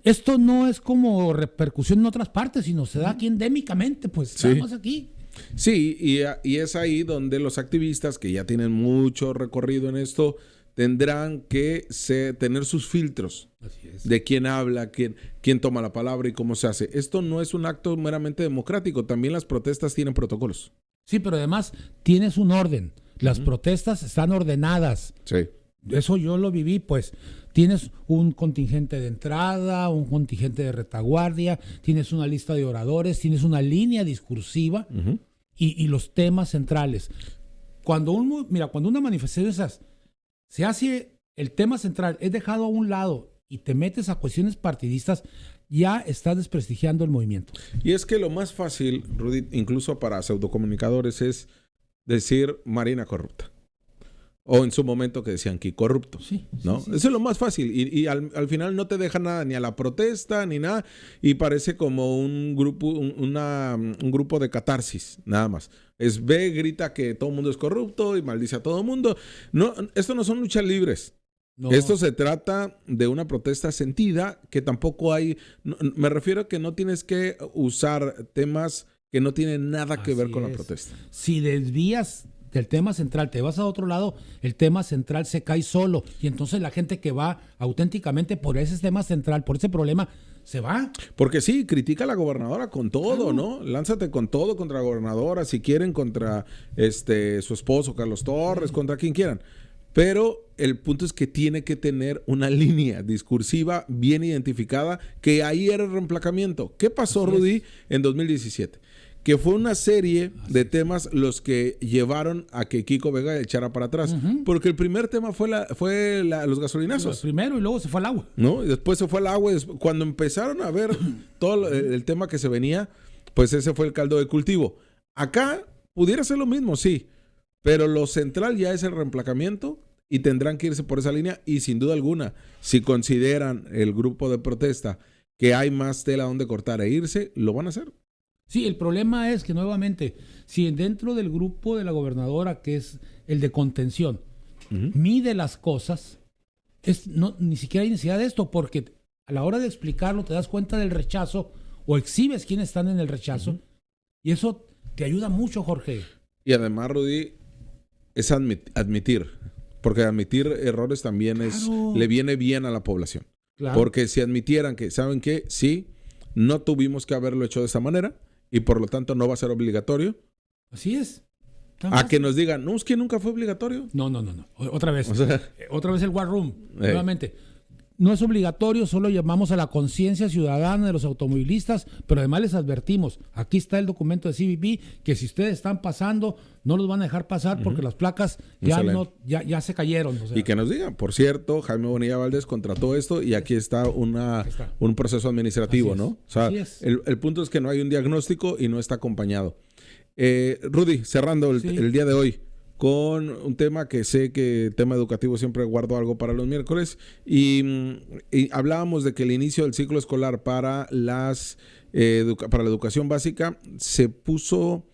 esto no es como repercusión en otras partes, sino se da aquí endémicamente, pues estamos aquí. Sí, y es ahí donde los activistas que ya tienen mucho recorrido en esto tendrán que tener sus filtros. Así es. De quién habla, quién toma la palabra y cómo se hace. Esto no es un acto meramente democrático, también las protestas tienen protocolos. Sí, pero además tienes un orden. Las protestas están ordenadas. Sí. Eso yo lo viví, pues tienes un contingente de entrada, un contingente de retaguardia, tienes una lista de oradores, tienes una línea discursiva y los temas centrales. Cuando una manifestación de esas se hace, el tema central es dejado a un lado y te metes a cuestiones partidistas, ya estás desprestigiando el movimiento. Y es que lo más fácil, Rudy, incluso para pseudocomunicadores, es decir Marina corrupta. O en su momento que decían que corrupto, ¿no? Sí. Eso es lo más fácil. Y al final no te deja nada, ni a la protesta, ni nada. Y parece como un grupo de catarsis, nada más. Grita que todo el mundo es corrupto y maldice a todo el mundo. No, esto no son luchas libres. No. Esto se trata de una protesta sentida que tampoco hay... No, me refiero a que no tienes que usar temas que no tienen nada que ver con la protesta. Si desvías del tema central, te vas a otro lado, el tema central se cae solo y entonces la gente que va auténticamente por ese tema central, por ese problema, se va. Porque sí, critica a la gobernadora con todo, ¿no? Lánzate con todo contra la gobernadora, si quieren contra su esposo Carlos Torres, contra quien quieran. Pero el punto es que tiene que tener una línea discursiva bien identificada, que ahí era el reemplacamiento. ¿Qué pasó, Rudy, en 2017? Que fue una serie de temas los que llevaron a que Kiko Vega echara para atrás. Porque el primer tema fue los gasolinazos. Primero y luego se fue al agua. ¿No? Y después se fue al agua. Cuando empezaron a ver todo el tema que se venía, pues ese fue el caldo de cultivo. Acá pudiera ser lo mismo, sí. Pero lo central ya es el reemplacamiento y tendrán que irse por esa línea. Y sin duda alguna, si consideran el grupo de protesta que hay más tela donde cortar e irse, lo van a hacer. Sí, el problema es que nuevamente, si dentro del grupo de la gobernadora, que es el de contención, mide las cosas, ni siquiera hay necesidad de esto, porque a la hora de explicarlo te das cuenta del rechazo o exhibes quiénes están en el rechazo y eso te ayuda mucho, Jorge. Y además, Rudy, es admitir, porque admitir errores también le viene bien a la población. Claro. Porque si admitieran que, ¿saben qué? Sí, no tuvimos que haberlo hecho de esta manera, y por lo tanto no va a ser obligatorio. Así es. A que nos digan, no, es que nunca fue obligatorio. No. Otra vez. Otra vez el War Room. Nuevamente. No es obligatorio, solo llamamos a la conciencia ciudadana de los automovilistas, pero además les advertimos, aquí está el documento de CBP, que si ustedes están pasando, no los van a dejar pasar porque las placas ya se cayeron. O sea. Y que nos digan, por cierto, Jaime Bonilla Valdés contrató esto y aquí está un proceso administrativo, ¿no? O sea, el punto es que no hay un diagnóstico y no está acompañado. Rudy, cerrando el día de hoy, con un tema que sé que tema educativo siempre guardo algo para los miércoles y hablábamos de que el inicio del ciclo escolar para la educación básica se puso,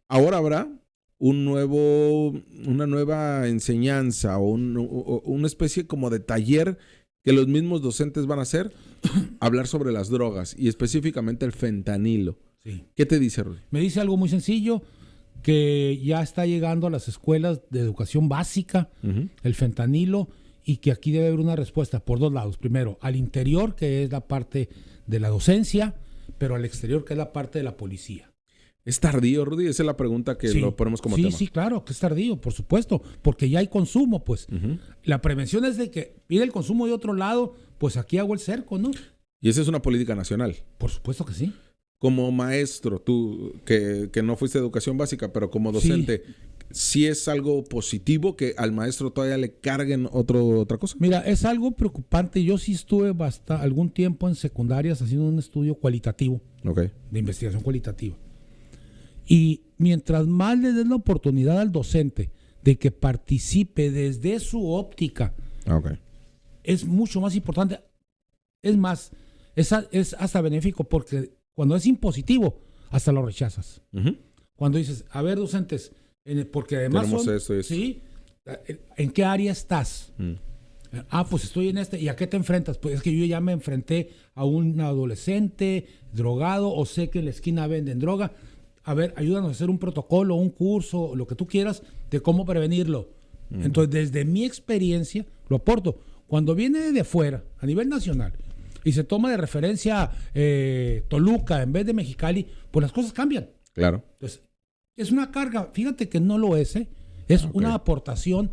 ahora habrá una nueva enseñanza o una especie como de taller que los mismos docentes van a hacer, hablar sobre las drogas y específicamente el fentanilo. Sí. ¿Qué te dice, Rudy? Me dice algo muy sencillo, que ya está llegando a las escuelas de educación básica, el fentanilo, y que aquí debe haber una respuesta por dos lados. Primero, al interior, que es la parte de la docencia, pero al exterior, que es la parte de la policía. ¿Es tardío, Rudy? Esa es la pregunta que lo ponemos como tema. Sí, claro, que es tardío, por supuesto, porque ya hay consumo, pues. La prevención es de que pide el consumo de otro lado, pues aquí hago el cerco, ¿no? Y esa es una política nacional. Por supuesto que sí. Como maestro, tú que no fuiste de educación básica, pero como docente, ¿sí es algo positivo que al maestro todavía le carguen otra cosa? Mira, es algo preocupante. Yo sí estuve algún tiempo en secundarias haciendo un estudio cualitativo, de investigación cualitativa. Y mientras más le des la oportunidad al docente de que participe desde su óptica, es mucho más importante. Es más, es hasta benéfico porque cuando es impositivo, hasta lo rechazas. Cuando dices, a ver, docentes, porque además ¿sí? ¿En qué área estás? Pues estoy en ¿y a qué te enfrentas? Pues es que yo ya me enfrenté a un adolescente drogado o sé que en la esquina venden droga. A ver, ayúdanos a hacer un protocolo, un curso, lo que tú quieras, de cómo prevenirlo. Entonces, desde mi experiencia, lo aporto. Cuando viene de fuera, a nivel nacional, y se toma de referencia Toluca en vez de Mexicali, pues las cosas cambian. Claro. Entonces, es una carga, fíjate que no lo es, es una aportación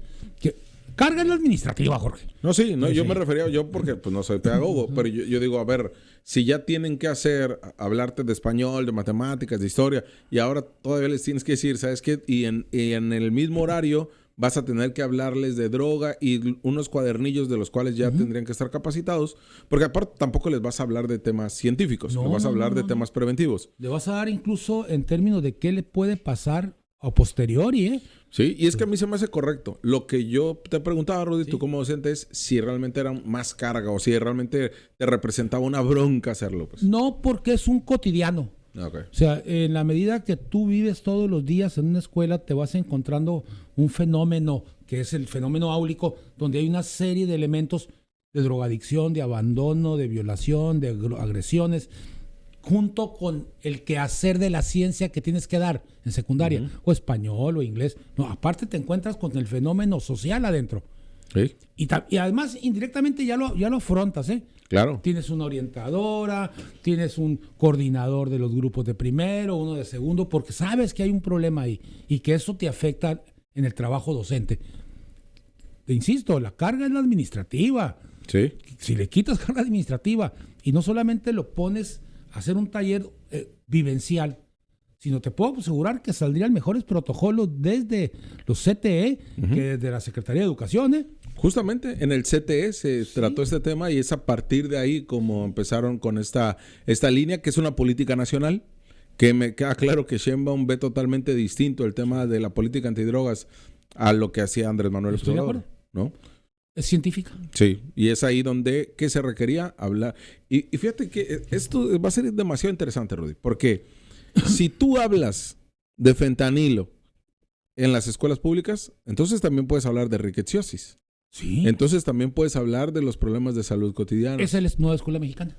Carga es la administrativa, Jorge. No, sí, no, yo me refería yo porque pues no soy pedagogo, pero yo digo, a ver, si ya tienen que hablarte de español, de matemáticas, de historia, y ahora todavía les tienes que decir, ¿sabes qué? Y en el mismo horario vas a tener que hablarles de droga y unos cuadernillos de los cuales ya tendrían que estar capacitados, porque aparte tampoco les vas a hablar de temas científicos, les vas a hablar de temas preventivos. Le vas a dar incluso en términos de qué le puede pasar a posteriori, ¿eh? Sí, y es que a mí se me hace correcto. Lo que yo te preguntaba, Rudy, tú como docente, es si realmente era más carga o si realmente te representaba una bronca hacerlo. Pues. No, porque es un cotidiano. Okay. O sea, en la medida que tú vives todos los días en una escuela, te vas encontrando un fenómeno que es el fenómeno áulico, donde hay una serie de elementos de drogadicción, de abandono, de violación, de agresiones, junto con el quehacer de la ciencia que tienes que dar en secundaria, o español o inglés. No, aparte te encuentras con el fenómeno social adentro. Sí. Y además, indirectamente ya lo afrontas, ¿eh? Claro. Tienes una orientadora, tienes un coordinador de los grupos de primero, uno de segundo, porque sabes que hay un problema ahí y que eso te afecta en el trabajo docente. Te insisto, la carga es la administrativa. Sí. Si le quitas carga administrativa y no solamente lo pones a hacer un taller vivencial, sino te puedo asegurar que saldrían mejores protocolos desde los CTE que desde la Secretaría de Educación, ¿eh? Justamente en el CTE se trató este tema y es a partir de ahí como empezaron con esta línea que es una política nacional, que me queda claro que Sheinbaum ve totalmente distinto el tema de la política antidrogas a lo que hacía Andrés Manuel López Obrador, ¿no? Es científica. Sí, y es ahí donde que se requería hablar. Y fíjate que esto va a ser demasiado interesante, Rudy, porque si tú hablas de fentanilo en las escuelas públicas, entonces también puedes hablar de riqueciosis. Sí. Entonces también puedes hablar de los problemas de salud cotidiana. Esa es la nueva escuela mexicana.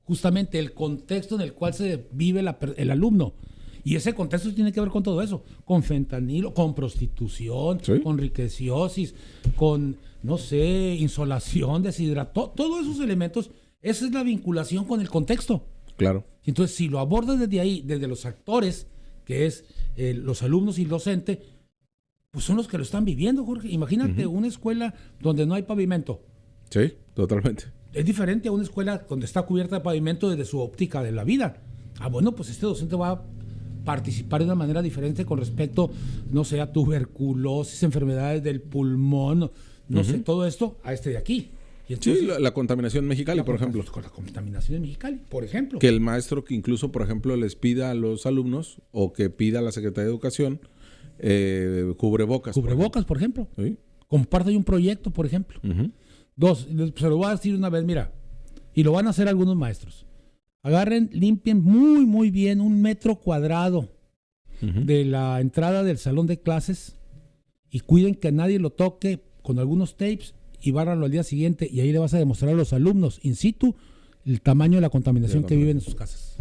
Justamente el contexto en el cual se vive el alumno. Y ese contexto tiene que ver con todo eso. Con fentanilo, con prostitución, ¿sí? Con riqueciosis, con, no sé, insolación, deshidratación. Todos esos elementos, esa es la vinculación con el contexto. Claro. Entonces, si lo abordas desde ahí, desde los actores, que es los alumnos y el docente, pues son los que lo están viviendo, Jorge. Imagínate una escuela donde no hay pavimento. Sí, totalmente. Es diferente a una escuela donde está cubierta de pavimento desde su óptica de la vida. Bueno, pues este docente va a participar de una manera diferente con respecto, no sé, a tuberculosis, enfermedades del pulmón, no sé, todo esto a este de aquí. Y entonces, sí, la contaminación en Mexicali, por ejemplo. Con la contaminación en Mexicali, por ejemplo. Que el maestro que incluso, por ejemplo, les pida a los alumnos o que pida a la Secretaría de Educación cubrebocas. Cubrebocas, por ejemplo. ¿Sí? Comparte un proyecto, por ejemplo. Dos, se lo voy a decir una vez, mira, y lo van a hacer algunos maestros. Agarren, limpien muy, muy bien 1 metro cuadrado de la entrada del salón de clases y cuiden que nadie lo toque con algunos tapes y bárralo al día siguiente y ahí le vas a demostrar a los alumnos in situ el tamaño de la contaminación que viven en sus casas.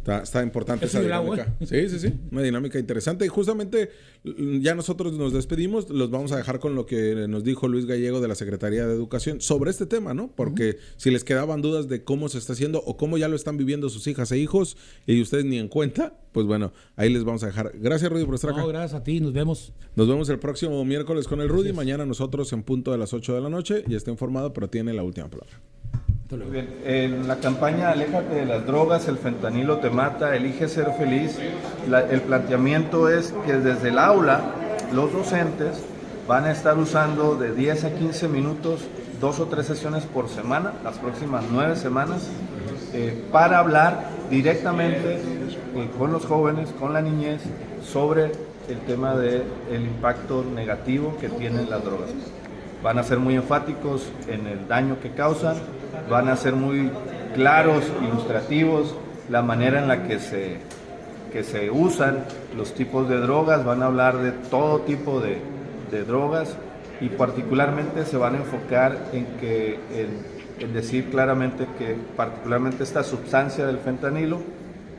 Está importante esa dinámica. Sí. Una dinámica interesante. Y justamente ya nosotros nos despedimos. Los vamos a dejar con lo que nos dijo Luis Gallego de la Secretaría de Educación sobre este tema, ¿no? Porque si les quedaban dudas de cómo se está haciendo o cómo ya lo están viviendo sus hijas e hijos y ustedes ni en cuenta, pues bueno, ahí les vamos a dejar. Gracias, Rudy, por estar acá. No, gracias a ti. Nos vemos. Nos vemos el próximo miércoles con el Rudy. Gracias. Mañana nosotros en punto de las 8 de la noche. Ya está informado, pero tiene la última palabra. Muy bien. En la campaña Aléjate de las drogas, el fentanilo te mata, elige ser feliz. El planteamiento es que desde el aula los docentes van a estar usando de 10 a 15 minutos 2 o 3 sesiones por semana, las próximas 9 semanas, para hablar directamente con los jóvenes, con la niñez, sobre el tema del impacto negativo que tienen las drogas. Van a ser muy enfáticos en el daño que causan, van a ser muy claros, ilustrativos, la manera en la que se usan los tipos de drogas, van a hablar de todo tipo de drogas y particularmente se van a enfocar en decir claramente que particularmente esta sustancia del fentanilo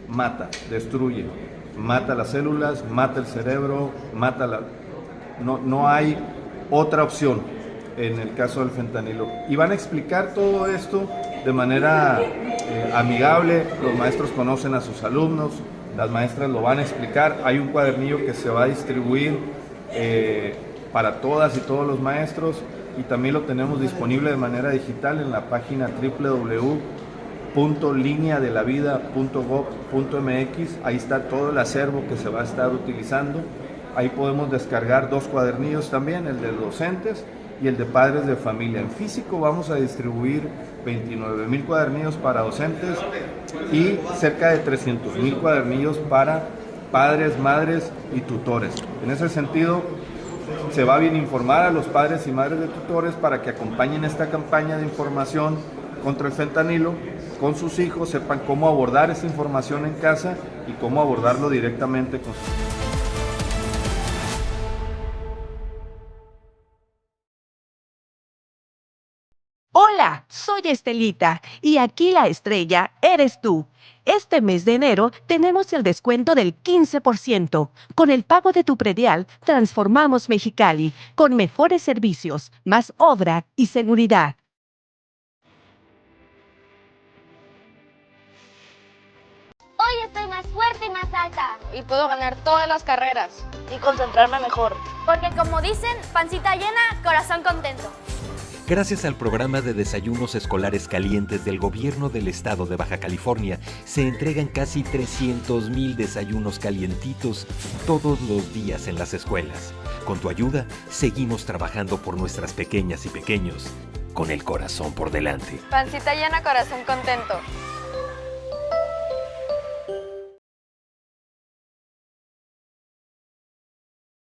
mata, destruye, mata las células, mata el cerebro, no hay otra opción en el caso del fentanilo. Y van a explicar todo esto de manera amigable. Los maestros conocen a sus alumnos, las maestras lo van a explicar. Hay un cuadernillo que se va a distribuir para todas y todos los maestros, y también lo tenemos disponible de manera digital en la página www.lineadelavida.gov.mx. Ahí está todo el acervo que se va a estar utilizando. Ahí podemos descargar 2 cuadernillos también, el de docentes y el de padres de familia. En físico vamos a distribuir 29,000 cuadernillos para docentes y cerca de 300,000 cuadernillos para padres, madres y tutores. En ese sentido, se va a bien informar a los padres y madres de tutores para que acompañen esta campaña de información contra el fentanilo con sus hijos, sepan cómo abordar esta información en casa y cómo abordarlo directamente con sus hijos. Hola, soy Estelita y aquí la estrella eres tú. Este mes de enero tenemos el descuento del 15%. Con el pago de tu predial, transformamos Mexicali con mejores servicios, más obra y seguridad. Hoy estoy más fuerte y más alta. Y puedo ganar todas las carreras. Y concentrarme mejor. Porque como dicen, pancita llena, corazón contento. Gracias al programa de desayunos escolares calientes del gobierno del estado de Baja California, se entregan casi 300,000 desayunos calientitos todos los días en las escuelas. Con tu ayuda, seguimos trabajando por nuestras pequeñas y pequeños, con el corazón por delante. Pancita llena, corazón contento.